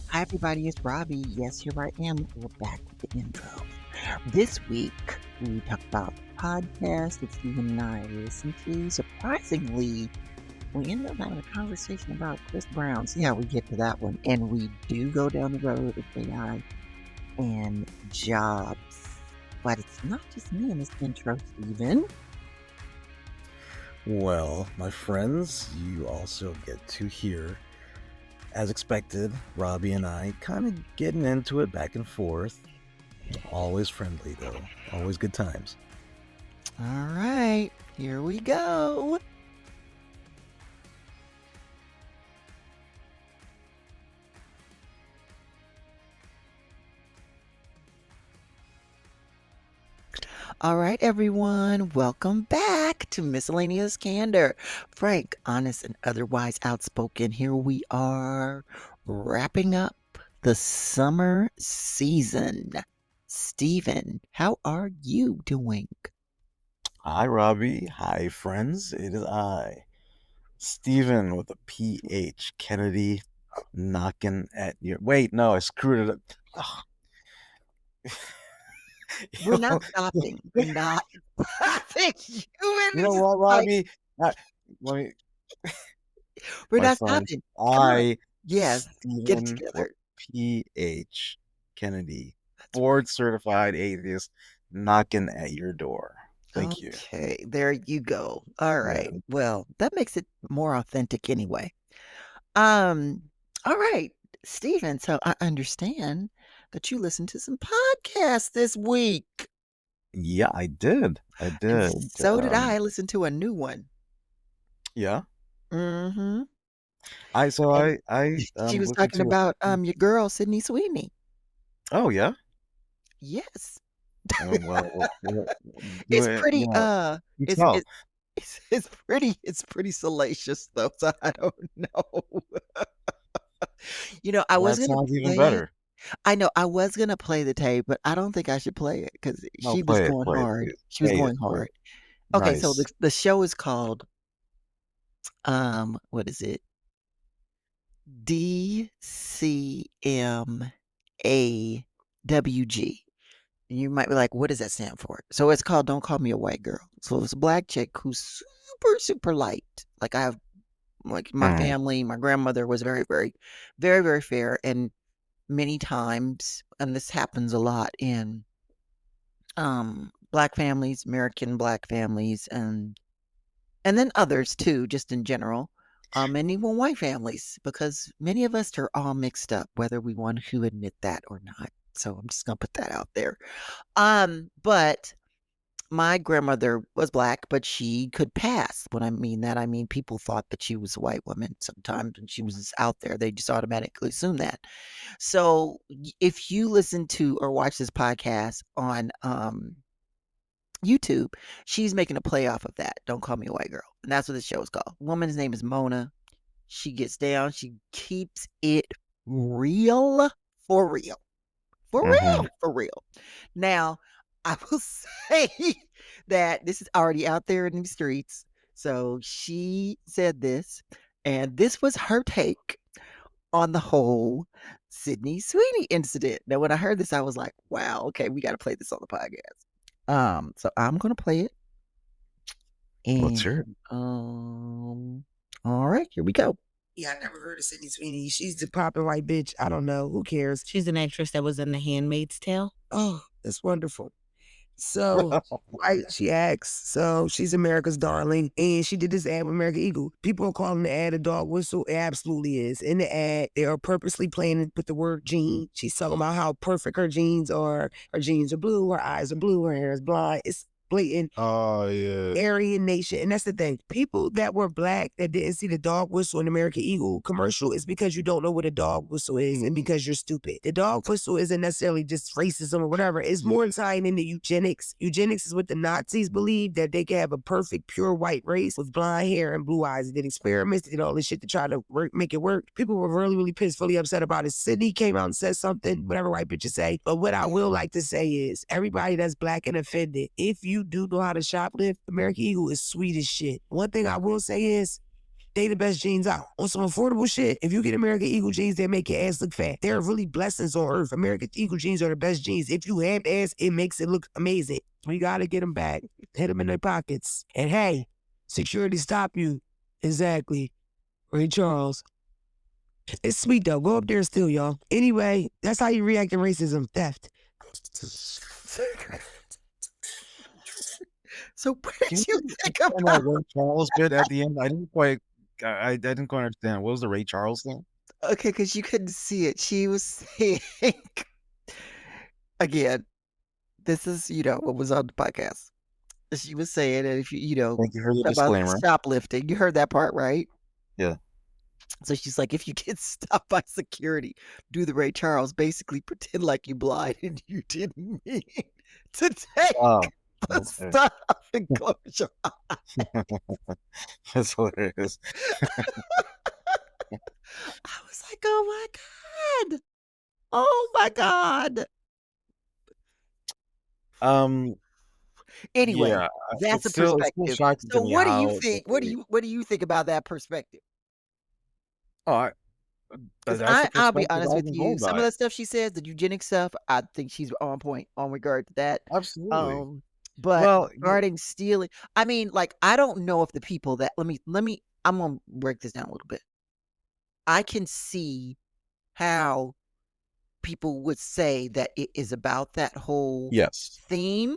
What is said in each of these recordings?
Hi, everybody. It's Robbie. Yes, here I am. We're back with the intro. This week, we talk about podcasts that Stephen and I listen to. Surprisingly, we ended up having a conversation about Chris Brown. See how we get to that one. And we do go down the road of AI and jobs. But it's not just me in this intro, Stephen. Well, my friends, you also get to hear, as expected, Robbie and I kind of getting into it back and forth. Always friendly, though. Always good times. All right, here we go. All right, everyone, welcome back to Miscellaneous Candor. Frank, honest, and otherwise outspoken. Here we are wrapping up the summer season. Stephen, how are you doing? Hi, Robbie. Hi, friends. It is I, Stephen with a PH, Kennedy, knocking at your. Wait, no, I screwed it up. We're not stopping. We're not stopping. You know what, Robbie? Let me. We're My not friends, stopping. Come on. I, Yes, get it Stephen together. P.H. Kennedy, board certified atheist, knocking at your door. Thank you. Okay, there you go. All right. Yeah. Well, that makes it more authentic anyway. Um, all right, Stephen, so I understand that you listened to some podcasts this week. Yeah, I did. I And did. so did I listen to a new one. Yeah. Mm-hmm. I so And she I was listened talking to about your girl, Sydney Sweeney. Oh yeah. Yes. Well, do It's it, pretty you it's tell. it, it's pretty salacious though, so I don't know. I Well, was that gonna sounds even play better. I know I was gonna play the tape, but I don't think I should play it because No, she was going play it, hard. please. She was going Play hard. it. Okay, so Nice. the show is called what is it? DCMAWG. You might be like, what does that stand for? So it's called Don't Call Me a White Girl. So it's a black chick who's super, super light. Like I have like my Mm. family, my grandmother was very, very, very, very fair. And many times, and this happens a lot in black families, American black families, and then others too, just in general. And even white families, because many of us are all mixed up, whether we want to admit that or not. So I'm just gonna put that out there. But my grandmother was black, but she could pass. When I mean that, I mean people thought that she was a white woman sometimes when she was out there. They just automatically assume that. So if you listen to or watch this podcast on YouTube, she's making a play off of that. Don't call me a white girl. And that's what the show is called. Woman's name is Mona. She gets down, she keeps it real for real. For Mm-hmm. real, for real. Now, I will say that this is already out there in the streets. So she said this, and this was her take on the whole Sydney Sweeney incident. Now, when I heard this, I was like, wow, okay, we got to play this on the podcast. So I'm gonna play it. Let's And hear it. all right, here we go. Yeah, I never heard of Sydney Sweeney. She's the poppin' white bitch. I don't know. Who cares? She's an actress that was in The Handmaid's Tale. Oh, that's wonderful. So, she acts. So she's America's darling, and she did this ad with American Eagle. People are calling the ad a dog whistle. It absolutely is. In the ad, they are purposely playing it with the word jean. She's talking about how perfect her jeans are. Her jeans are blue. Her eyes are blue. Her hair is blonde. It's blatant. Oh yeah. Aryan nation. And that's the thing. People that were black that didn't see the dog whistle in American Eagle commercial is because you don't know what a dog whistle is and because you're stupid. The dog whistle isn't necessarily just racism or whatever. It's more tying into eugenics. Eugenics is what the Nazis believed, that they could have a perfect, pure white race with blonde hair and blue eyes. They did experiments, they did all this shit to try to make it work. People were really, really pissed, really upset about it. Sydney came out and said something, whatever white bitches say. But what I will like to say is, everybody that's black and offended, if you do know how to shoplift, American Eagle is sweet as shit. One thing I will say is, they the best jeans out. On some affordable shit, if you get American Eagle jeans, they make your ass look fat. They're really blessings on earth. American Eagle jeans are the best jeans. If you have ass, it makes it look amazing. We gotta get them back. Hit them in their pockets. And hey, security stop you. Exactly. Ray Charles. It's sweet though. Go up there and steal, y'all. Anyway, that's how you react to racism, theft. So what Can did you you think explain that about? Ray Charles bit at the end? I didn't quite. I didn't quite understand. What was the Ray Charles thing? Okay, because you couldn't see it. She was saying again, this is what was on the podcast. She was saying that if Thank you for the about disclaimer. shoplifting, you heard that part, right? Yeah. So she's like, if you get stopped by security, do the Ray Charles, basically pretend like you blind and you didn't mean to take Oh, the okay. stuff and close your That's hilarious. I was like, oh my God. Oh my God. Anyway, Yeah, that's a it's still perspective. shocking to So me what do you how think? What do you think about that perspective? oh, Because that's the I'll be perspective honest I've with been you, told some by of it. the stuff she says, the eugenic stuff, I think she's on point on regard to that. Absolutely. Um, but Well, regarding stealing, I mean, like, I don't know if the people that I'm gonna break this down a little bit. I can see how people would say that it is about that whole yes, theme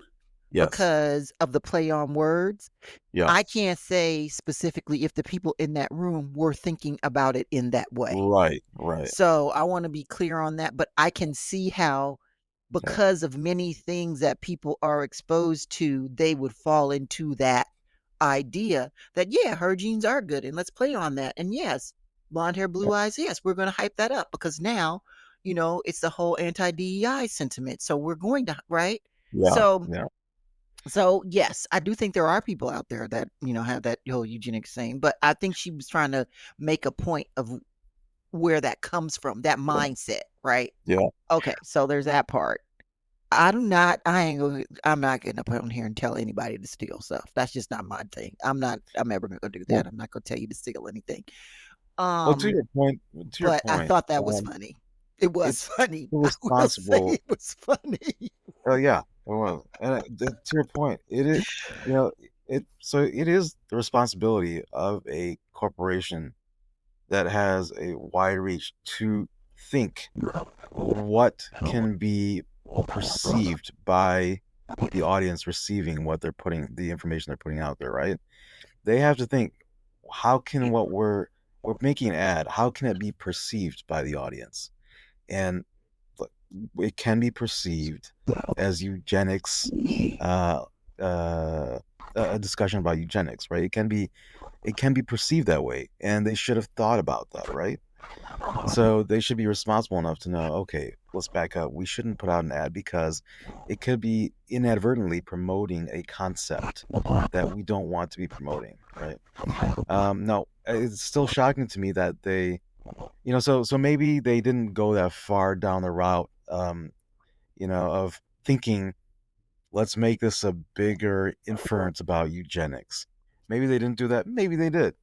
yes, because of the play on words. yeah, I can't say specifically if the people in that room were thinking about it in that way. right, right, So I want to be clear on that, but I can see how, yeah, because of many things that people are exposed to, they would fall into that idea that, yeah, her genes are good and let's play on that. And yes, blonde hair, blue eyes, yes, we're going to hype that up because now, it's the whole anti DEI sentiment. So we're going to, right? yeah, So, yeah, so yes, I do think there are people out there that, have that whole eugenics thing, but I think she was trying to make a point of where that comes from, that mindset, right? yeah. Okay, so there's that part. I'm not getting up on here and tell anybody to steal stuff. That's just not my thing. I'm ever gonna do Well, that. I'm not gonna tell you to steal anything. well, Um, to your but I point, thought that was funny. It was it's funny. I will say irresponsible. it was funny. Oh yeah, it was. And to your point, it is, you know, so it is the responsibility of a corporation that has a wide reach to think what can be perceived by the audience receiving the information they're putting out there, right? They have to think, how can what we're making an ad, how can it be perceived by the audience? And look, it can be perceived as eugenics, uh, uh, a discussion about eugenics, right? It can be perceived that way, and they should have thought about that, right? So they should be responsible enough to know, okay, let's back up. We shouldn't put out an ad because it could be inadvertently promoting a concept that we don't want to be promoting, right? No, it's still shocking to me that so maybe they didn't go that far down the route, of thinking, let's make this a bigger inference about eugenics. Maybe they didn't do that. Maybe they did.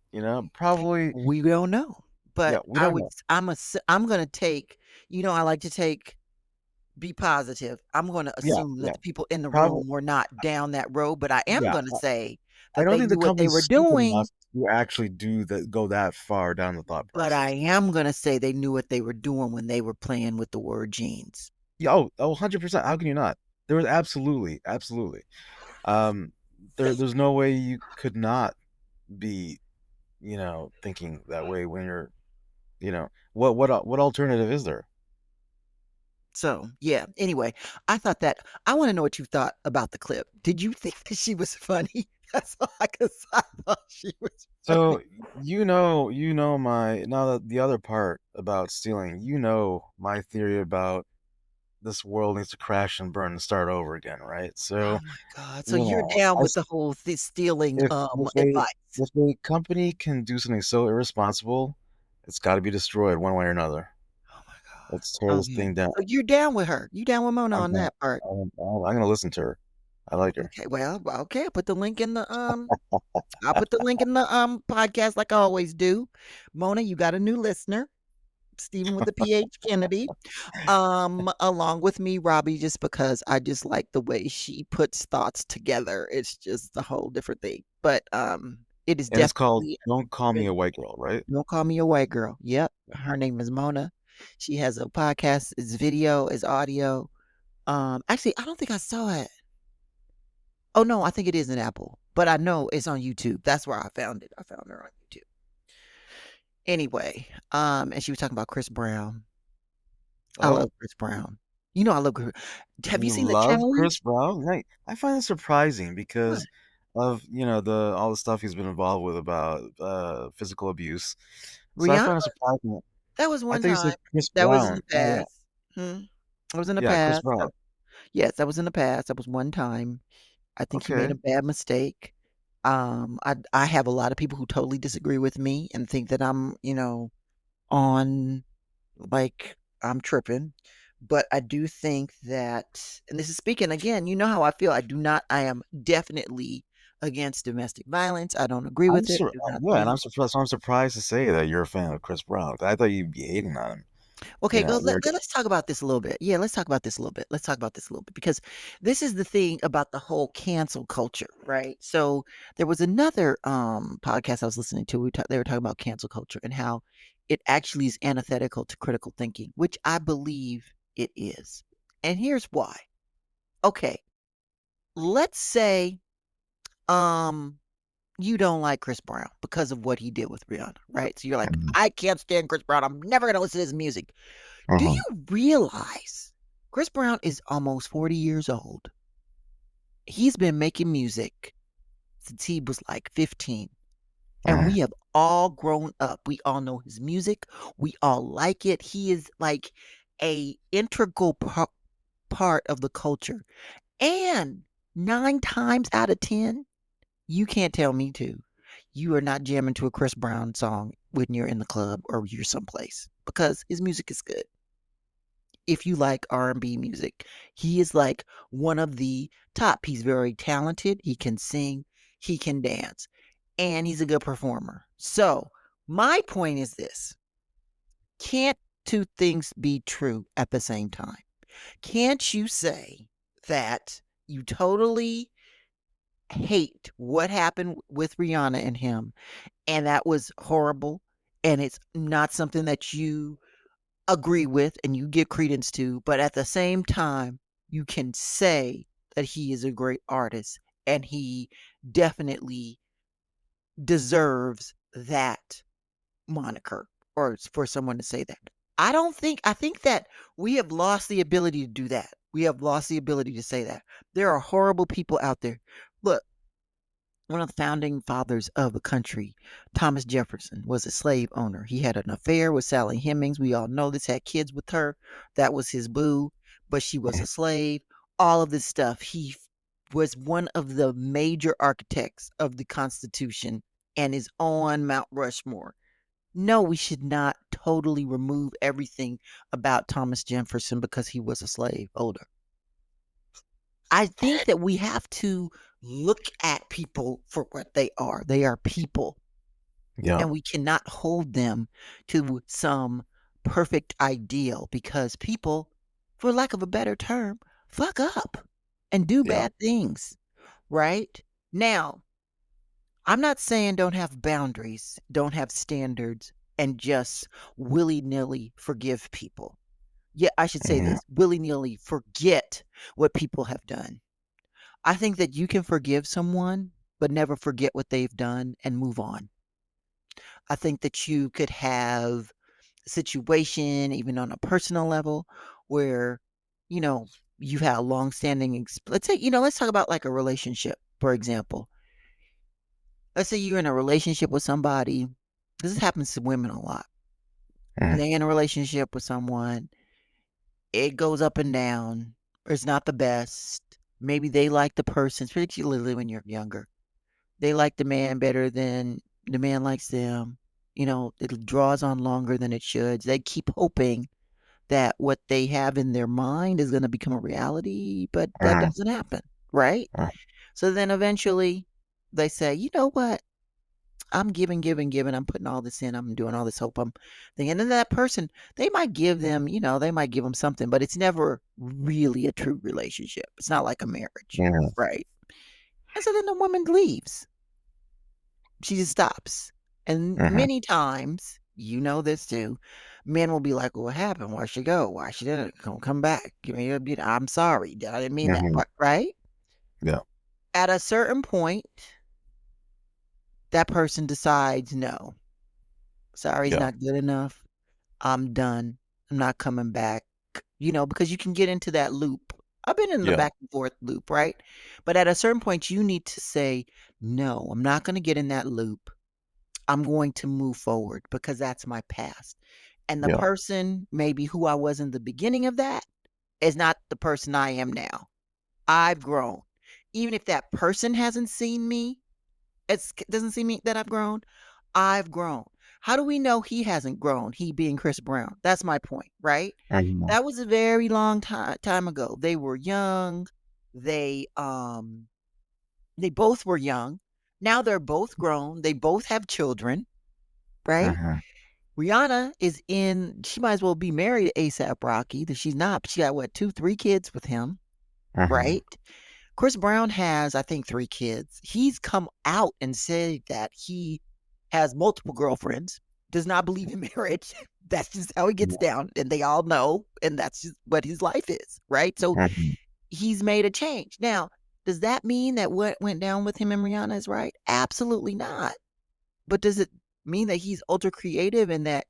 Probably. We don't know. Yeah, But we don't know. I'm gonna take, I like to be positive. I'm gonna Yeah, assume that yeah, the people in the probably. room were not down that road, but I am Yeah, gonna say I that don't they think the knew what they company's were stupid enough doing, to actually go that far down the thought but I process. am gonna say they knew what they were doing when they were playing with the word genes. Yeah, 100%. How can you not? There was absolutely, absolutely. Um, there's no way you could not be, thinking that way when you're, what alternative is there? So, yeah, anyway, I wanna know what you thought about the clip. Did you think that she was funny? That's all I 'cause I thought she was funny. So my now that the other part about stealing, my theory about this world needs to crash and burn and start over again, right? Oh So, my god. So you're down I with the whole stealing, advice. if a company can do something so irresponsible, it's got to be destroyed one way or another. Oh my Let's god. tear this Okay. thing down. So you're down with her. You down with Mona I'm on gonna that part. I'm gonna listen to her. I like her. Okay, well, okay. I'll put the link in the podcast like I always do. Mona, you got a new listener. Stephen with the PH Kennedy. Along with me, Robbie, just because I just like the way she puts thoughts together. It's just a whole different thing. But it is And it's called definitely "Don't Call Me a White Girl," right? Don't Call Me a White Girl. Yep. Her name is Mona. She has a podcast, it's video, it's audio. Actually, I don't think I saw it. Oh no, I think it is an Apple, but I know it's on YouTube. That's where I found it. I found her on YouTube. Anyway, and she was talking about Chris Brown. I Oh, love Chris Brown. You know I love Chris. Have you you seen the love Chris challenge? Brown? Like, I find it surprising What? because of the all the stuff he's been involved with about physical abuse. So I Rihanna? find it surprising. That was I one thought you said time. Chris That was in Brown. the Oh yeah, past. Hmm. That was in the yeah, Chris past. Brown. Yes, that was in the past. That was one time. I think he made Okay, a bad mistake. I have a lot of people who totally disagree with me and think that I'm on like I'm tripping. But I do think that, and this is speaking again, you know how I feel. I am definitely against domestic violence. I don't agree with it. I do not yeah, and think. I'm surprised to say that you're a fan of Chris Brown. I thought you'd be hating on him. Okay, go. You're Let's talk about this a little bit. Yeah, let's talk about this a little bit. Let's talk about this a little bit because this is the thing about the whole cancel culture, right? So there was another podcast I was listening to. They were talking about cancel culture and how it actually is antithetical to critical thinking, which I believe it is. And here's why. Okay, let's say um you don't like Chris Brown because of what he did with Rihanna, right? So you're like, Mhm, I can't stand Chris Brown. I'm never gonna listen to his music. Do mhm, you realize Chris Brown is almost 40 years old? He's been making music since he was like 15. And mhm, we have all grown up. We all know his music. We all like it. He is like a integral part of the culture. And 9 times out of 10, you can't tell me to. You are not jamming to a Chris Brown song when you're in the club or you're someplace because his music is good. If you like R&B music, he is like one of the top. He's very talented. He can sing, he can dance, and he's a good performer. So, my point is this: can't two things be true at the same time? Can't you say that you totally hate what happened with Rihanna and him, and that was horrible, and it's not something that you agree with and you give credence to, but at the same time, you can say that he is a great artist and he definitely deserves that moniker or for someone to say that. I think that we have lost the ability to do that. We have lost the ability to say that. There are horrible people out there. Look, one of the founding fathers of the country, Thomas Jefferson, was a slave owner. He had an affair with Sally Hemings. We all know this, had kids with her. That was his boo, but she was mhm. a slave. All of this stuff. Was one of the major architects of the Constitution and is on Mount Rushmore. No, we should not totally remove everything about Thomas Jefferson because he was a slave owner. I think that we have to look at people for what they are. They are people, Yeah, and we cannot hold them to some perfect ideal because people, for lack of a better term, fuck up and do yeah, bad things, right? Now, I'm not saying don't have boundaries, don't have standards, and just willy nilly forgive people. Yeah, I should say mhm, this willy nilly forget what people have done. I think that you can forgive someone, but never forget what they've done and move on. I think that you could have a situation, even on a personal level, where, you know, you've had a long-standing, let's say, let's talk about like a relationship, for example. Let's say you're in a relationship with somebody. This happens to women a lot. mhm, They're in a relationship with someone. It goes up and down. Or it's not the best. Maybe they like the person, particularly when you're younger. They like the man better than the man likes them. It draws on longer than it should. They keep hoping that what they have in their mind is going to become a reality, but that mhm. doesn't happen. right? Uh, So then eventually they say, you know what? I'm giving, giving, giving. I'm putting all this in. I'm doing all this hope. I'm thinking. And then that person, they might give them, they might give them something, but it's never really a true relationship. It's not like a marriage, mhm, right? And so then the woman leaves. She just stops. And mhm, many times, you know this too, men will be like, well, what happened? Why'd she go? Why she didn't come back? Give me I'm sorry. I didn't mean that. mhm. Right? Yeah, At a certain point, that person decides, no, sorry's yeah, not good enough. I'm done. I'm not coming back. Because you can get into that loop. I've been in the yeah, back and forth loop, right? But at a certain point, you need to say, no, I'm not going to get in that loop. I'm going to move forward because that's my past. And the yeah. person, maybe who I was in the beginning of that, is not the person I am now. I've grown. Even if that person hasn't seen me, it doesn't see me that I've grown. I've grown. How do we know he hasn't grown? He being Chris Brown. That's my point, right? Mhm, That was a very long time ago. They were young. They they both were young. Now they're both grown. They both have children, right? mhm, Rihanna is in. She might as well be married to ASAP Rocky. That she's not. But she got what 2, 3 kids with him, mhm. right? Chris Brown has, I think, 3 kids. He's come out and said that he has multiple girlfriends, does not believe in marriage. That's just how he gets down. And they all know. And that's just what his life is, right? So Mhm. he's made a change. Now, does that mean that what went down with him and Rihanna is right? Absolutely not. But does it mean that he's ultra creative and that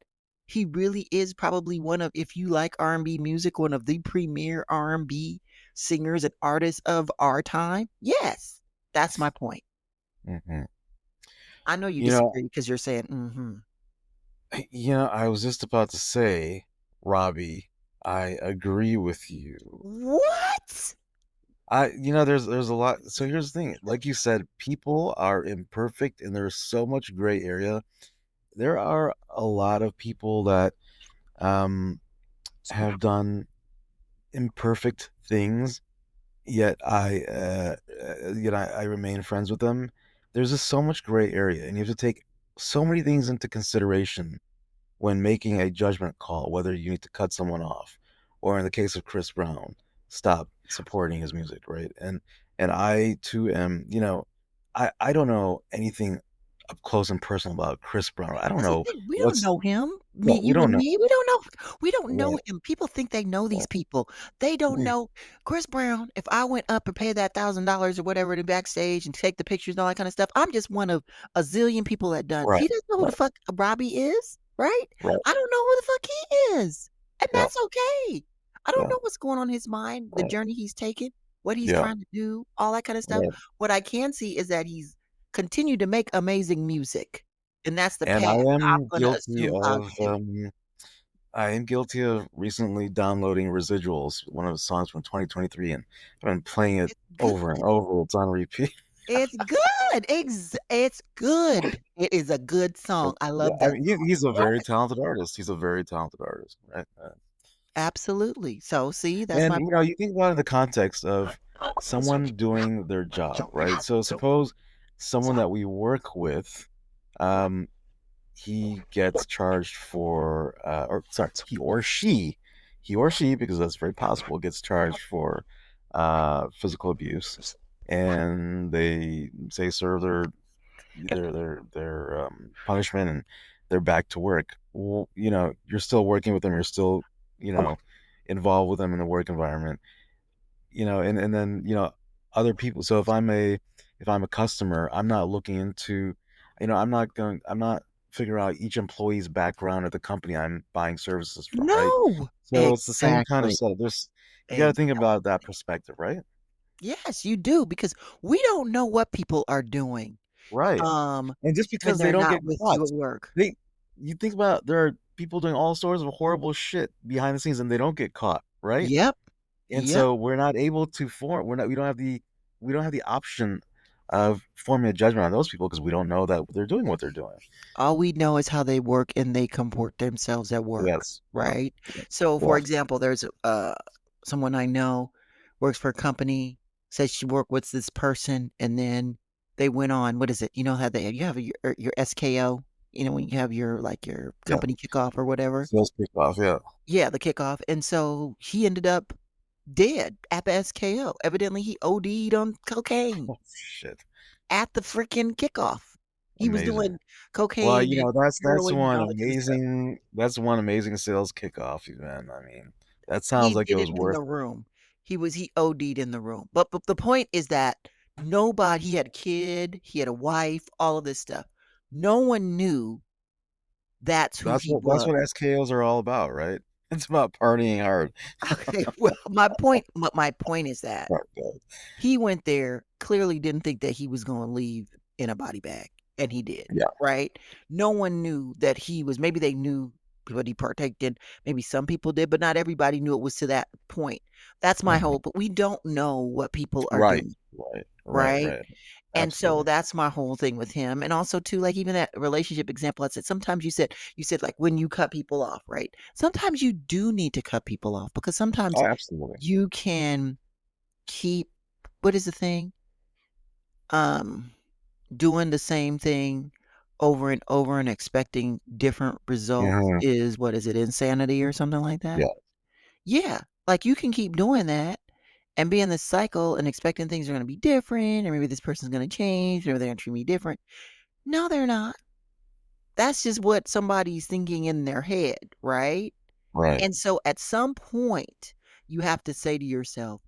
he really is probably one of, if you like R&B music, one of the premier R&B singers and artists of our time? Yes. That's my point. Mhm. I know you You know, disagree because you're saying, mm-hmm. I was just about to say, Robbie, I agree with you. What? There's a lot. So here's the thing. Like you said, people are imperfect and there's so much gray area. There are a lot of people that um have done imperfect things, yet I remain friends with them. There's just so much gray area, and you have to take so many things into consideration when making a judgment call, whether you need to cut someone off, or in the case of Chris Brown, stop supporting his music, right? And I too am, I don't know anything up close and personal about Chris Brown. I don't That's the know thing. We don't what's know him. Me, well, we you don't and know. me, we don't know. We don't know Right, him. People think they know these people. They don't right, know Chris Brown. If I went up and paid that $1,000 or whatever to backstage and take the pictures and all that kind of stuff, I'm just one of a zillion people that done. right, He doesn't know who the right, fuck Robbie is, right? right, I don't know who the fuck he is, and yeah, that's okay. I don't yeah, know what's going on in his mind, the right, journey he's taken, what he's yeah, trying to do, all that kind of stuff. right. What I can see is that he's continued to make amazing music. And that's the And path I'm gonna assume I'll do. I am guilty of recently downloading Residuals, one of the songs from 2023, and I've been playing it It's over and good. over. It's on repeat. It's good. It's good. It is a good song. I Yeah, love I that mean, song. he's a very Yes, talented artist. He's a very talented artist, right? absolutely. So see, that's And my you think about it in the context of someone doing their job, right? So suppose someone that we work with, um, he gets charged for, or sorry, he or she, because that's very possible, gets charged for physical abuse, and they say serve their punishment, and they're back to work. Well, you're still working with them, you're still, you know, involved with them in the work environment, and then other people. So if I'm a customer, I'm not looking into, I'm not figuring out each employee's background at the company I'm buying services from, right? no. So it's the same kind of Exactly. setup. You got to think Exactly. about that perspective, right? Yes, you do because we don't know what people are doing Right. um And just when because they they're don't not get with caught, you at work. they you think about, there are people doing all sorts of horrible shit behind the scenes and they don't get caught, right? Yep. And Yep. so we're not able to form we don't have the option of forming a judgment on those people because we don't know that they're doing what they're doing. All we know is how they work and they comport themselves at work, Yes. Yeah. right? So, for Yeah. example, there's someone I know works for a company. said she worked with this person, and then they went on. What is it? You know how you have your SKO. You know when you have your like your Yeah. company kickoff or whatever. Sales kickoff. Yeah. Yeah, the kickoff, and so he ended up dead at the SKO. Evidently, he OD'd on cocaine Oh shit. at the freaking kickoff. He was Amazing. doing Well, cocaine you and know, that's heroin and one all that kind of stuff. amazing sales kickoff event. I mean, that sounds He like it did was it in worth the it. room. He OD'd in the room. But the point is that nobody he had a kid, he had a wife, all of this stuff. No one knew that's who he That's was. what SKOs are all about, right? It's about partying hard. Okay, well, my point is that Oh, God. he went there, clearly didn't think that he was going to leave in a body bag, and he did, Yeah. right? No one knew that he was, maybe they knew what he partaked in, maybe some people did, but not everybody knew it was to that point. That's my Mhm. whole, but we don't know what people are Right. doing, Right. Right. right? Right. And so Absolutely. that's my whole thing with him. And also too, like even that relationship example I said, sometimes you said like when you cut people off, right? Sometimes you do need to cut people off because sometimes Oh, absolutely. you can keep, what is the thing? Um doing the same thing over and over and expecting different results Mhm. is, what is it, insanity or something like that? Yeah. Yeah, like you can keep doing that and be in this cycle and expecting things are going to be different, or maybe this person's going to change, or they're going to treat me different. No, they're not. That's just what somebody's thinking in their head, right? Right. And so at some point, you have to say to yourself,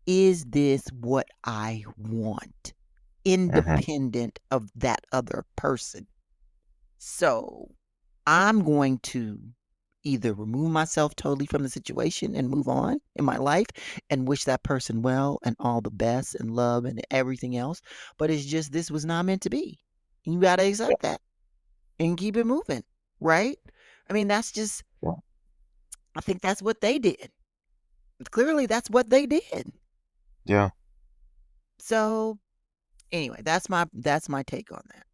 is this what I want? Mhm. Independent of that other person. So I'm going to either remove myself totally from the situation and move on in my life and wish that person well and all the best and love and everything else. But it's just this was not meant to be. You got to Yeah. accept that and keep it moving, right? I mean, that's just, Yeah. I think that's what they did. Clearly, that's what they did. Yeah. So anyway, that's my take on that.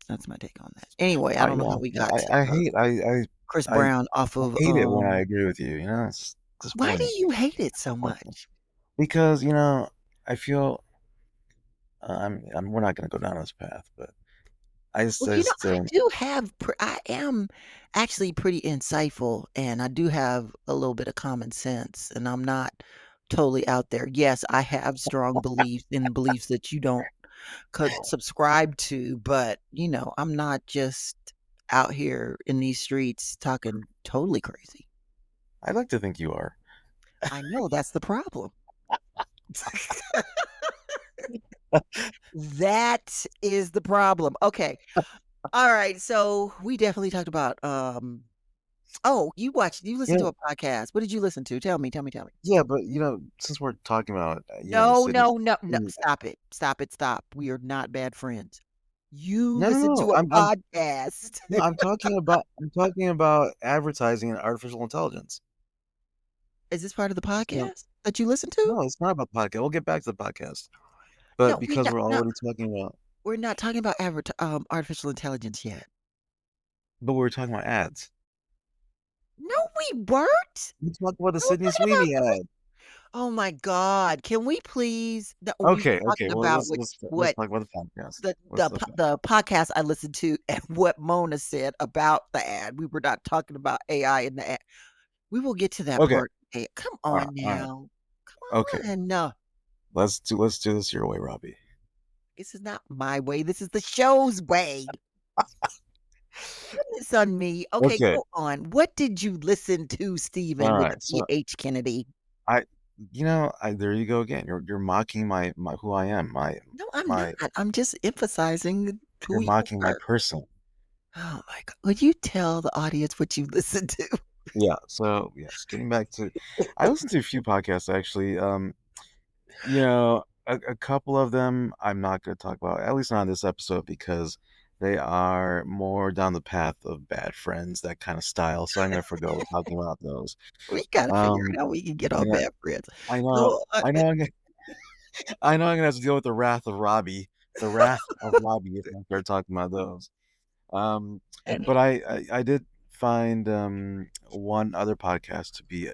That's my take on that. Anyway, I I don't know how know. we got to I hate Chris I Brown off of hate it when I agree with you. You know, it's why do disappointing. you hate it so Disappointing. much? Because you know, I feel we're not going to go down this path, but Well, I do have I am actually pretty insightful and I do have a little bit of common sense and I'm not totally out there. Yes, I have strong beliefs and beliefs that you don't could subscribe to, but I'm not just out here in these streets talking totally crazy. I like to think you are. I know that's the problem. That is the problem. Okay. All right. So we definitely talked about oh, you listened Yeah, to a podcast. What did you listen to? Tell me, tell me, tell me. yeah, but you know, since we're talking about the No, city, no, no, no. mm, Stop it. Stop it. Stop. We are not bad friends. You no, no, listen no, to a podcast. no, I'm talking about advertising and artificial intelligence. Is this part of the So podcast that you listen to? no, it's not about podcast. We'll get back to the podcast, but No, we because not we're no, already talking about, we're not talking about artificial intelligence yet. but we're talking about ads. No, we weren't. We talked about the We were Sydney talking about Sweeney ad. oh my God. Can we please no, we Okay, were okay. talking Well, about let's what talk about the podcast. the Let's the look po- at. the podcast I listened to and what Mona said about the ad. We were not talking about AI in the ad. We will get to that Okay, part. Hey, come all right, on all right. now. Okay, Come on. No, let's do this your way, Robbie. this is not my way. This is the show's way. It's on me. Okay, Okay, go on. What did you listen to, all Stephen, with right. a So H Kennedy? I, there you go again. You're mocking my who I am. No, I'm not. My I'm just emphasizing you're who you mocking my are. person. Oh my God. Would you tell the audience what you listen to? Yeah. So yes, getting back to, I listened to a few podcasts actually. A couple of them I'm not going to talk about, at least not on this episode, because they are more down the path of bad friends, that kind of style. So I'm going to forgo talking about those. We gotta figure Um, out how we can get on yeah, bad friends. I know, Go on. I know, I know, I'm gonna have to deal with the wrath of Robbie, the wrath of Robbie if I start talking about those. Um, And but I did find one other podcast to be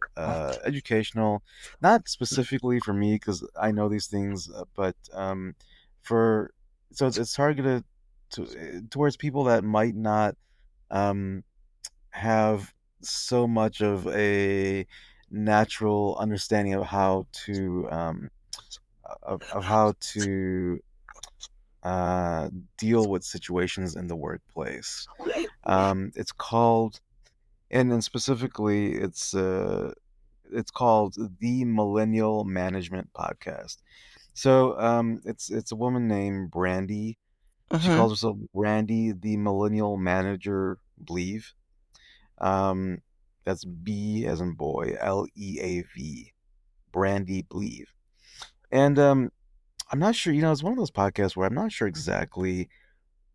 educational, not specifically for me because I know these things, but for so it's targeted towards people that might not um, have so much of a natural understanding of how to of how to uh, deal with situations in the workplace. It's called, and then specifically, it's called the Millennial Management Podcast. So it's a woman named Brandy. She Mm-hmm. calls herself Brandy, the Millennial Manager, believe. Um, that's B as in boy, Leav, Brandy believe. And I'm not sure. It's one of those podcasts where I'm not sure exactly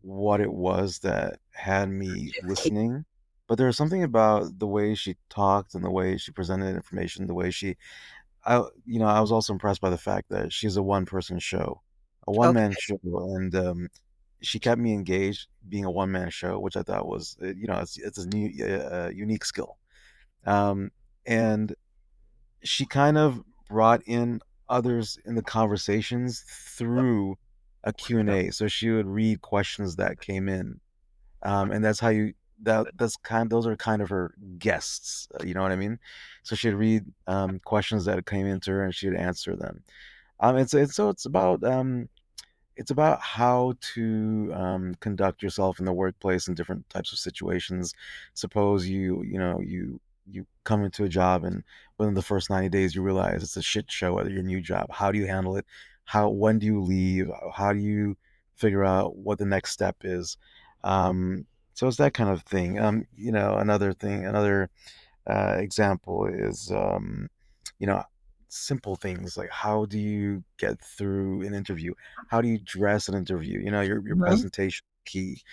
what it was that had me listening, but there was something about the way she talked and the way she presented information, the way I was also impressed by the fact that she's a one-person show, a one-man Okay. show, and she kept me engaged being a one-man show, which I thought was, it's a new, unique skill. Um, and she kind of brought in others in the conversations through a Q&A. So she would read questions that came in, and that's how you that's kind those are kind of her guests, you know what I mean? So she'd read questions that came into her and she'd answer them. It's about how to conduct yourself in the workplace in different types of situations. Suppose you come into a job and within the first 90 days you realize it's a shit show at your new job. How do you handle it? When do you leave? How do you figure out what the next step is? So it's that kind of thing. Another example is you know simple things like how do you get through an interview, how do you dress an interview, your Mhm. presentation key.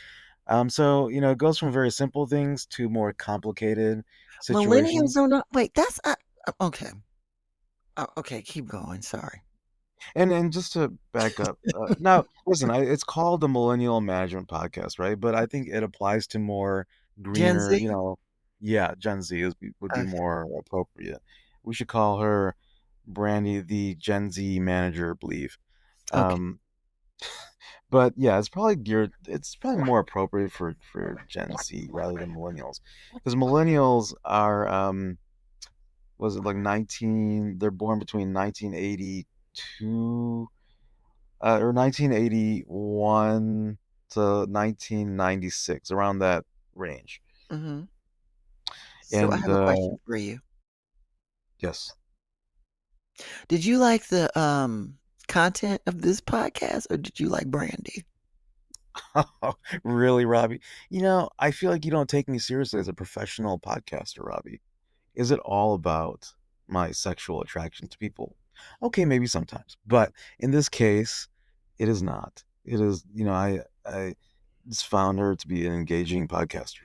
So it goes from very simple things to more complicated Millennials situations. don't know. Wait, that's okay. Okay, keep going. Sorry. And just to back up, now listen, it's called the Millennial Management Podcast, right? But I think it applies to more Gen greener, Z? yeah, Gen Z would be Okay. more appropriate. We should call her Brandy, the Gen Z manager, believe. Okay. Um, but yeah, it's probably more appropriate for Gen Z rather than millennials, because millennials are was it like 19? They're born between 1982 or 1981 to 1996, around that range. Mm-hmm. So I And have a question for you. yes. Did you like the content of this podcast or did you like Brandy? Really, Robbie? I feel like you don't take me seriously as a professional podcaster, Robbie. Is it all about my sexual attraction to people? Okay, maybe sometimes, but in this case, it is not. It is, I just found her to be an engaging podcaster.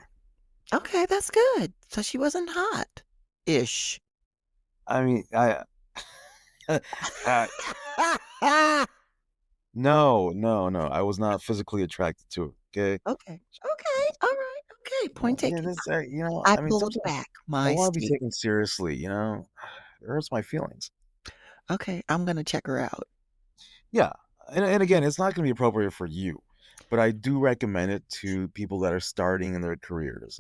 Okay, that's good. So she wasn't hot ish. I mean, uh, no, no, no. I was not physically attracted to her. Okay. Okay. Okay. All right. Okay. Point Yeah, taken. I I mean, pulled sometimes back I my want to be statement. taken seriously. It hurts my feelings. Okay, I'm gonna check her out. Yeah, and again, it's not going to be appropriate for you, but I do recommend it to people that are starting in their careers.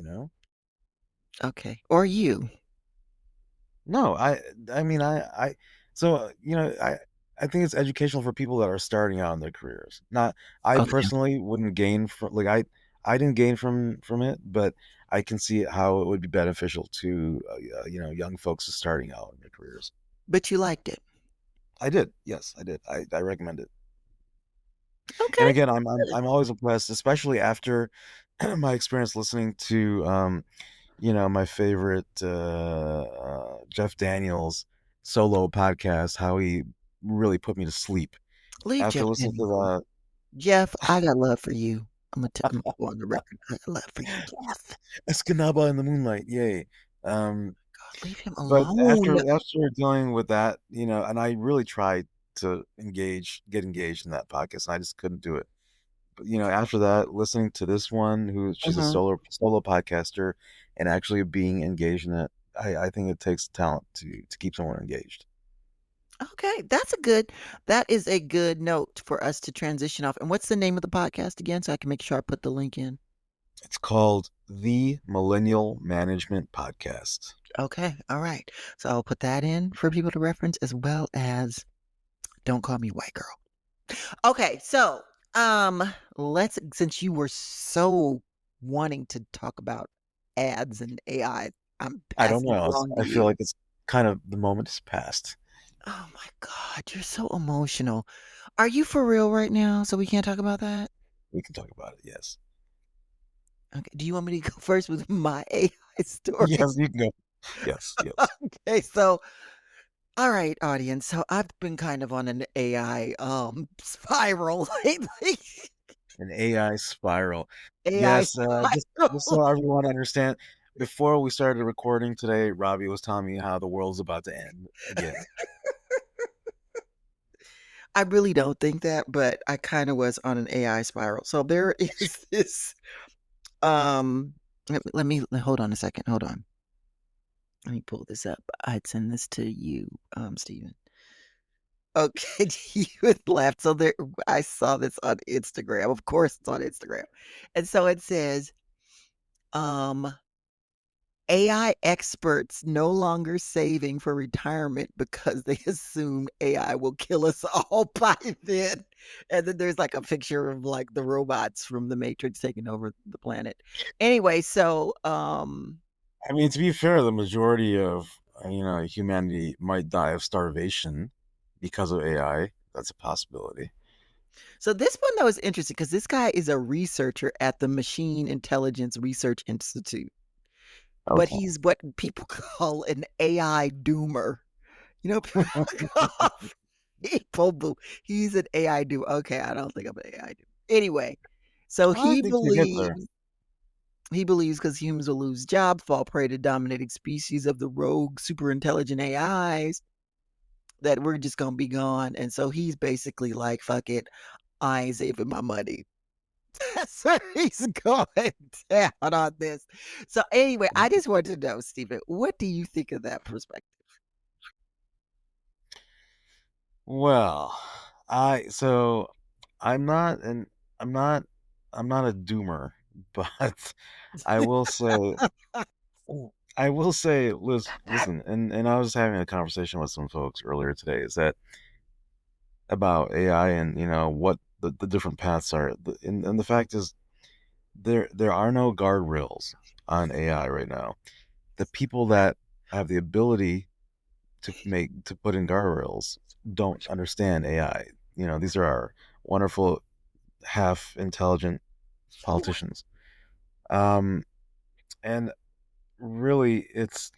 Okay. Or you. No, I mean, so I think it's educational for people that are starting out in their careers. Not, I Okay. personally wouldn't gain from like I didn't gain from it, but I can see how it would be beneficial to young folks starting out in their careers. But you liked it. I did, yes, I did. I recommend it. And Okay. again, I'm always impressed, especially after my experience listening to my favorite Jeff Daniels solo podcast, how he really put me to sleep Leave after Jeff listening to Daniels alone. the Jeff, I got love for you. I'm gonna go on the record. I got love for you, Jeff. Escanaba in the Moonlight, yay. God, leave him But alone. after dealing with that, and I really tried to get engaged in that podcast, and I just couldn't do it. after that, listening to this one, who she's a Mhm. solo podcaster, and actually being engaged in it, I think it takes talent to keep someone engaged. Okay, that is a good note for us to transition off. And what's the name of the podcast again, so I can make sure I put the link in? It's called the Millennial Management Podcast. Okay, all right. So I'll put that in for people to reference as well as Don't Call Me White Girl. Okay, so let's since you were so wanting to talk about ads and AI, I'm I don't passing it know. along to I feel you. like it's kind of the moment has passed. Oh my God, you're so emotional. Are you for real right now? So we can't talk about that? We can talk about it. Yes. Okay. Do you want me to go first with my AI story? Yes, you can go. Yes, yes. Okay, so all right, audience. So I've been kind of on an AI spiral lately. An AI spiral. AI Yes, just spiral. so everyone understand, before we started recording today, Robbie was telling me how the world's about to end again. I really don't think that, but I kind of was on an AI spiral. So there is this um let me hold on a second. Hold on. Let me pull this up. I'd send this to you, Steven. Okay, you had laughed. So there I saw this on Instagram. Of course it's on Instagram. And so it says, um AI experts no longer saving for retirement because they assume AI will kill us all by then. And then there's like a picture of like the robots from the Matrix taking over the planet. Anyway, so I mean, to be fair, the majority of humanity might die of starvation because of AI. That's a possibility. this one though is interesting because this guy is a researcher at the Machine Intelligence Research Institute, but Okay. he's what people call an AI doomer. You know, people boo. He's an AI dude. Okay, I don't think I'm an AI dude. Anyway, so I think you get there. he believes because humans will lose jobs, fall prey to dominating species of the rogue, super intelligent AIs, that we're just gonna be gone. And so he's basically like, fuck it, I ain't saving my money. That's where he's going down on this. So anyway, I just want to know, Stephen, what do you think of that perspective? Well, I so I'm not an I'm not I'm not a doomer, but I will say listen, and I was having a conversation with some folks earlier today, is that about AI and what the different paths are. And the fact is there are no guardrails on AI right now. The people that have the ability to put in guardrails don't understand AI. These are our wonderful half intelligent politicians. Um, and really, it's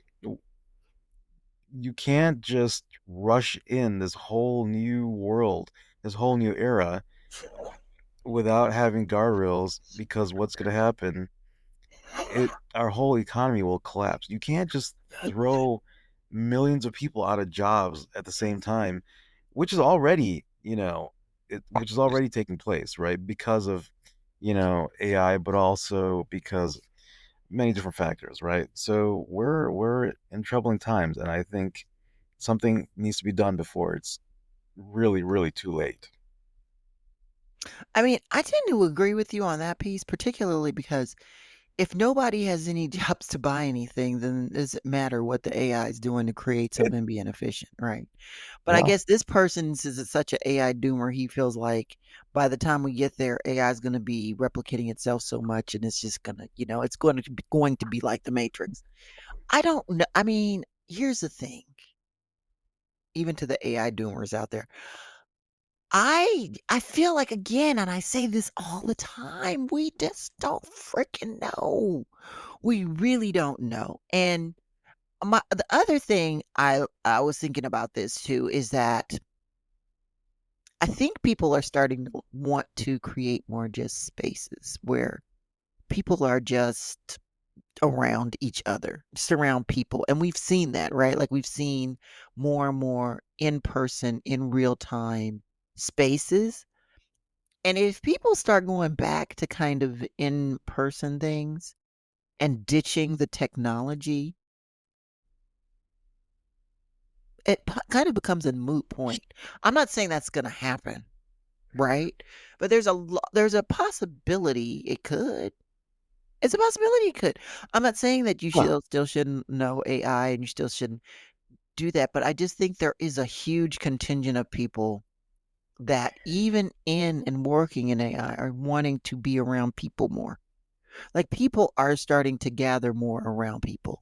you can't just rush in this whole new world, this whole new era without having guardrails, because what's going to happen, our whole economy will collapse. You can't just throw millions of people out of jobs at the same time, which is already, which is already taking place, right? Because of, AI, but also because many different factors, right? So we're in troubling times, and I think something needs to be done before it's really, really too late. I mean, I tend to agree with you on that piece, particularly because if nobody has any jobs to buy anything, then it doesn't matter what the AI is doing to create It, something being efficient, right? But I yeah. guess this person is such an AI doomer, he feels like by the time we get there, AI is going to be replicating itself so much, and it's just gonna, it's going to be like the Matrix. I don't know. I mean, here's the thing, even to the AI doomers out there. I feel like again, and I say this all the time, we just don't freaking know. We really don't know. And the other thing I was thinking about this too is that I think people are starting to want to create more just spaces where people are just around each other, just around people. And we've seen that, right? Like we've seen more and more in person, in real time spaces And if people start going back to kind of in-person things and ditching the technology, it kind of becomes a moot point. I'm not saying that's going to happen, right? But there's a possibility it could. It's a possibility it could. I'm not saying that you Well, still shouldn't know AI and you still shouldn't do that, but I just think there is a huge contingent of people that even in and working in AI are wanting to be around people more. Like people are starting to gather more around people.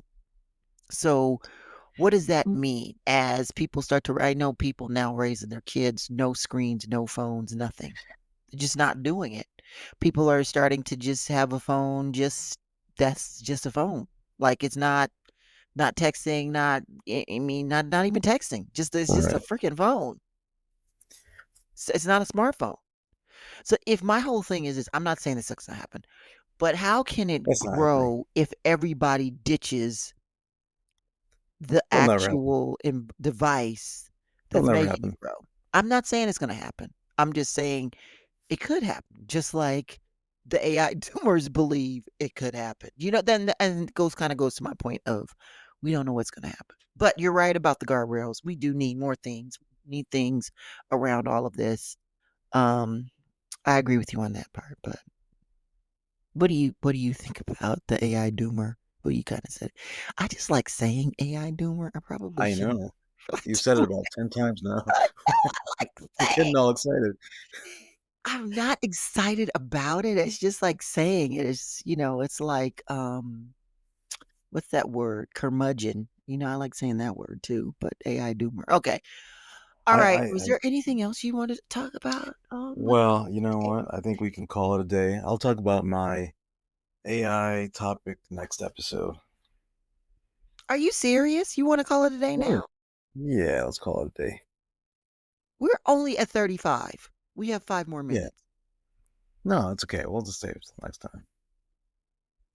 So what does that mean as people start to, I know people now raising their kids, no screens, no phones, nothing. They're just not doing it. People are starting to just have a phone, just that's just a phone. Like it's not texting, not I mean not even texting. Just it's just a right. freaking phone. It's not a smartphone. So if my whole thing is I'm not saying this is gonna happen, but how can it That's not happening. grow if everybody ditches the It'll never happen. actual device It'll that's never making happen. it grow? I'm not saying it's gonna happen. I'm just saying it could happen, just like the AI doomers believe it could happen. Then and it goes to my point of we don't know what's gonna happen. But you're right about the guardrails. We do need more things. We need things around all of this. Um, I agree with you on that part, but what do you think about the AI doomer? Well, you kind of said, I just like saying AI doomer. I probably I shouldn't know. like You said it doing about 10 times now. I know I like You're saying. getting all excited. I'm not excited about it. It's just like saying it. It's like what's that word? Curmudgeon. I like saying that word too, but AI doomer. Okay. All I, right. I, Was I there anything else you wanted to talk about? well, you know what? I think we can call it a day. I'll talk about my AI topic next episode. Are you serious? You want to call it a day Yeah, now? yeah, let's call it a day. We're only at 35. We have 5 more Yeah. minutes. No, it's okay. We'll just save it till next time.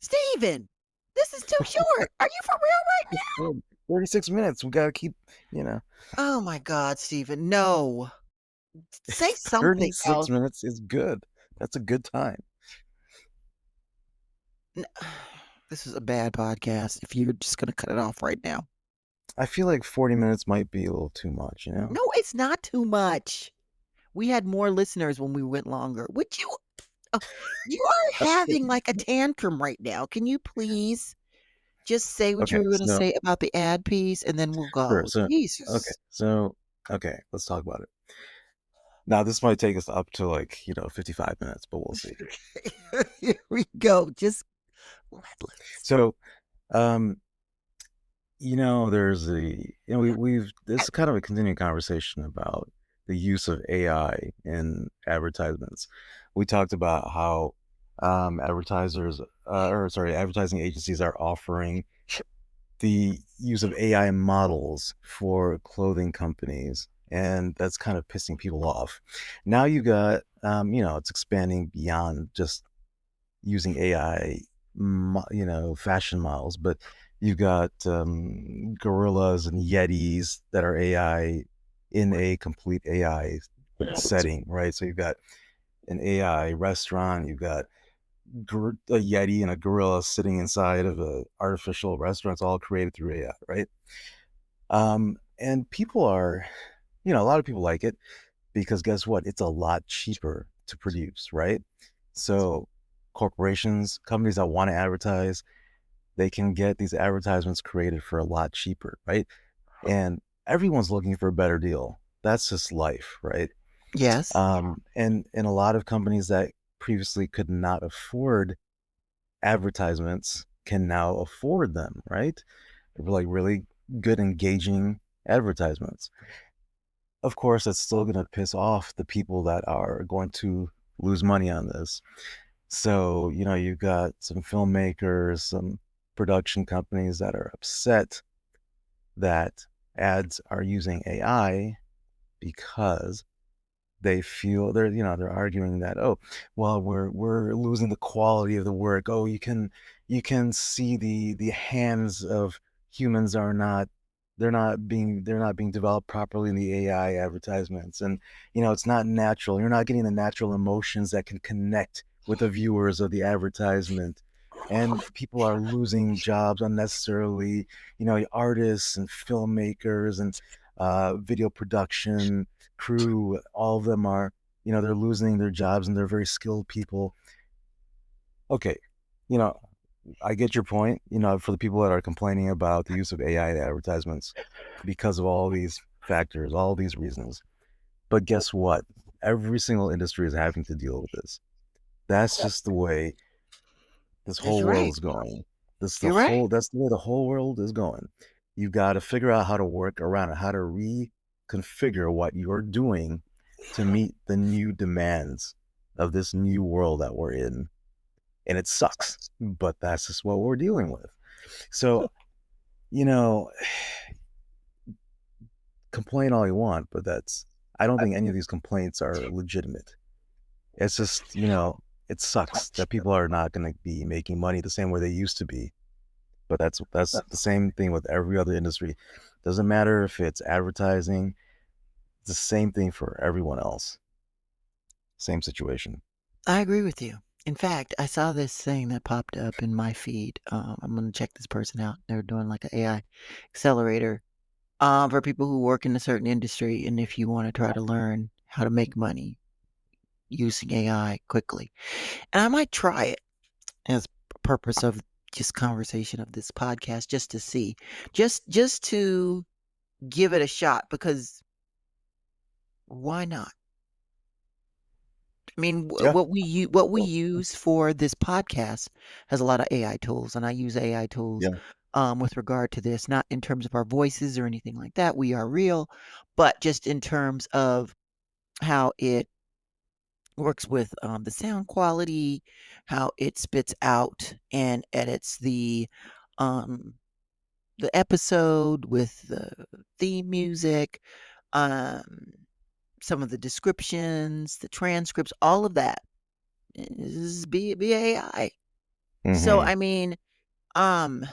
Steven, this is too short. Are you for real right It's now? good. 36 minutes. We gotta keep, you know, Oh my God, Steven. No. Say something 36 else. minutes is good. That's a good time. N- This is a bad podcast if you're just going to cut it off right now. I feel like 40 minutes might be a little too much, you know? No, it's not too much. We had more listeners when we went longer. Would you? Oh, you are having like a tantrum right now. Can you please just say what you Okay, were going to so say about the ad piece and then we'll sure. go? Okay, Jesus. so let's talk about it. Now, this might take us up to 55 minutes, but we'll see. Here we go. Just let loose. So, um, there's we've this is kind of a continuing conversation about the use of AI in advertisements. We talked about how advertising agencies are offering the use of AI models for clothing companies, and that's kind of pissing people off. Now you got, it's expanding beyond just using AI, fashion models, but you've got gorillas and yetis that are AI in a complete AI setting, right? So you've got an AI restaurant, you've got a yeti and a gorilla sitting inside of a artificial restaurant. It's all created through AI, right? And people are, a lot of people like it because guess what? It's a lot cheaper to produce, right? So corporations, companies that want to advertise, they can get these advertisements created for a lot cheaper, right? And everyone's looking for a better deal. That's just life, right? Yes. And a lot of companies that previously could not afford advertisements can now afford them, right? Like really good, engaging advertisements. Of course, it's still going to piss off the people that are going to lose money on this. So, you've got some filmmakers, some production companies that are upset that ads are using AI because they feel they're arguing that, oh, well, we're losing the quality of the work. Oh, you can see the hands of humans are not they're not being developed properly in the AI advertisements, and it's not natural. You're not getting the natural emotions that can connect with the viewers of the advertisement, and people are losing jobs unnecessarily. Artists and filmmakers and video production crew, all of them are, they're losing their jobs, and they're very skilled people. Okay, you know I get your point, for the people that are complaining about the use of AI advertisements because of all these factors, all these reasons. But guess what? Every single industry is having to deal with this. That's just the way this That's whole right. world's going. You're right. That's the way the whole world is going. You got to figure out how to work around it, how to reconfigure what you're doing to meet the new demands of this new world that we're in. And it sucks, but that's just what we're dealing with. So, you know, complain all you want, but I don't think any of these complaints are legitimate. It's just, it sucks that people are not going to be making money the same way they used to be. But that's the same thing with every other industry. Doesn't matter if it's advertising, it's the same thing for everyone else. Same situation. I agree with you. In fact, I saw this thing that popped up in my feed. I'm gonna check this person out. They're doing like an AI accelerator for people who work in a certain industry, and if you want to try to learn how to make money using AI quickly. And I might try it as purpose of just conversation of this podcast, just to see, just to give it a shot, because why not? I mean, Yeah. what we use for this podcast has a lot of AI tools, and I use AI tools Yeah. with regard to this, not in terms of our voices or anything like that. We are real, but just in terms of how it works with the sound quality, how it spits out and edits um, the episode with the theme music, um, some of the descriptions, the transcripts, all of that is be AI. So Mm-hmm. I mean, um,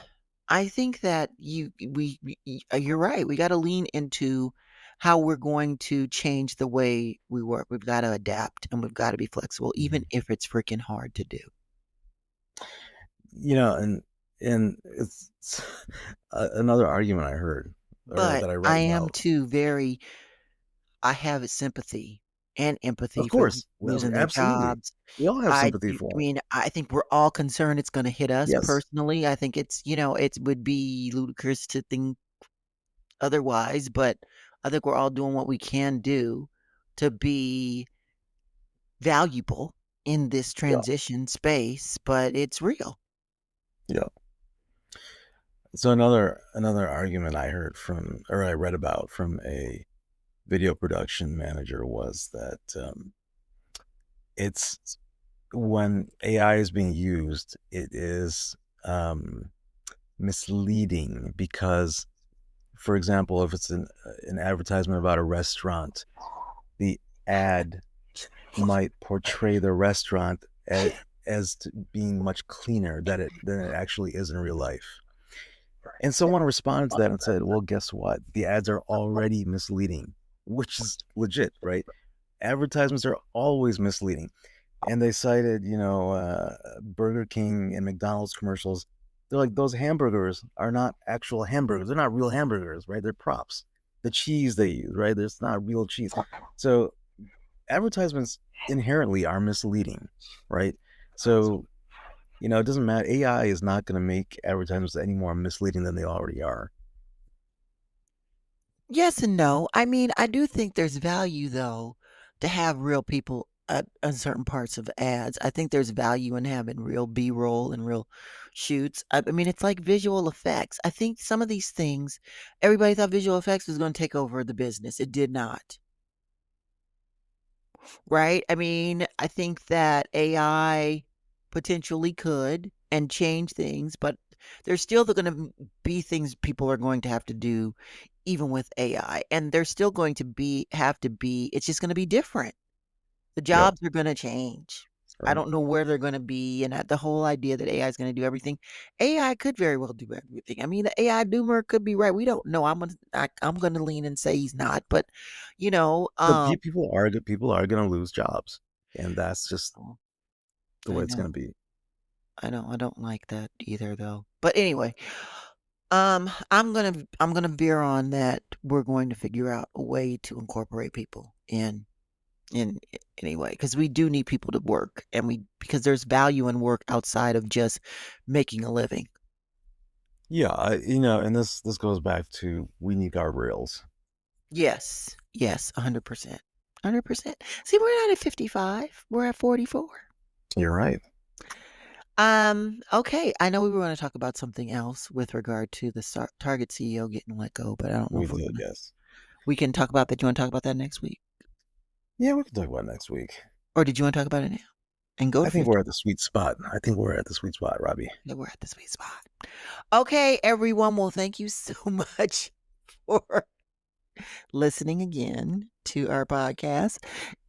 I think that you're right. We got to lean into how we're going to change the way we work. We've got to adapt and we've got to be flexible, even if it's freaking hard to do. And it's another argument I heard or But that I read I am about. too I have sympathy and empathy Of for the people course, well, losing their absolutely. jobs. We all have sympathy for I them. mean, I think we're all concerned it's going to hit us Yes. personally. I think it would be ludicrous to think otherwise, but I think we're all doing what we can do to be valuable in this Yeah. transition space, but it's real. Yeah. So another argument I heard from, or I read about from a video production manager, was that it's when AI is being used, it is misleading because, for example, if it's an advertisement about a restaurant, the ad might portray the restaurant as being much cleaner than it actually is in real life. And someone responded to that and said, well, guess what? The ads are already misleading, which is legit, right? Advertisements are always misleading. And they cited, Burger King and McDonald's commercials. They're like, those hamburgers are not actual hamburgers. They're not real hamburgers, right? They're props. The cheese they use, right? There's not real cheese. So advertisements inherently are misleading, right? So, it doesn't matter. AI is not going to make advertisements any more misleading than they already are. Yes and no. I mean, I do think there's value though to have real people at certain parts of ads. I think there's value in having real B-roll and real shoots. I mean, it's like visual effects. I think some of these things, everybody thought visual effects was going to take over the business. It did not. Right? I mean, I think that AI potentially could and change things, but there's still going to be things people are going to have to do even with AI. And they're still going to be have to be it's just going to be different. The Yep. jobs are going to change. I Right. don't know where they're going to be, and the whole idea that AI is going to do everything. AI could very well do everything. I mean, the AI doomer could be right. We don't know. I'm gonna lean and say he's not, but you know, But people are going to lose jobs, and that's just oh, the I way it's going know, to be. I don't like that either, though. But anyway, I'm gonna veer on that. We're going to figure out a way to incorporate people in any way because we do need people to work, and because there's value in work outside of just making a living. Yeah, and this goes back to we need guardrails. Yes, yes, 100%, 100%. See, we're not at 55. We're at 44. You're right. Okay. I know we were going to talk about something else with regard to the Target CEO getting let go, but I don't know We if did, yes. we can talk about that. Do you want to talk about that next week? Yeah, we can talk about it next week. Or did you want to talk about it now? And go I for think it. we're at the sweet spot. Robbie. Yeah, we're at the sweet spot. Okay, everyone. Well, thank you so much for listening again to our podcast.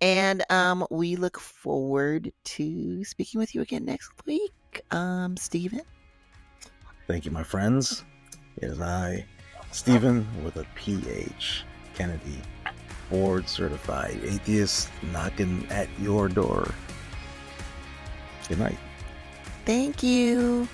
And we look forward to speaking with you again next week. Stephen. Thank you, my friends. It is I, Stephen, with a PH, Kennedy, board certified atheist, knocking at your door. Good night. Thank you.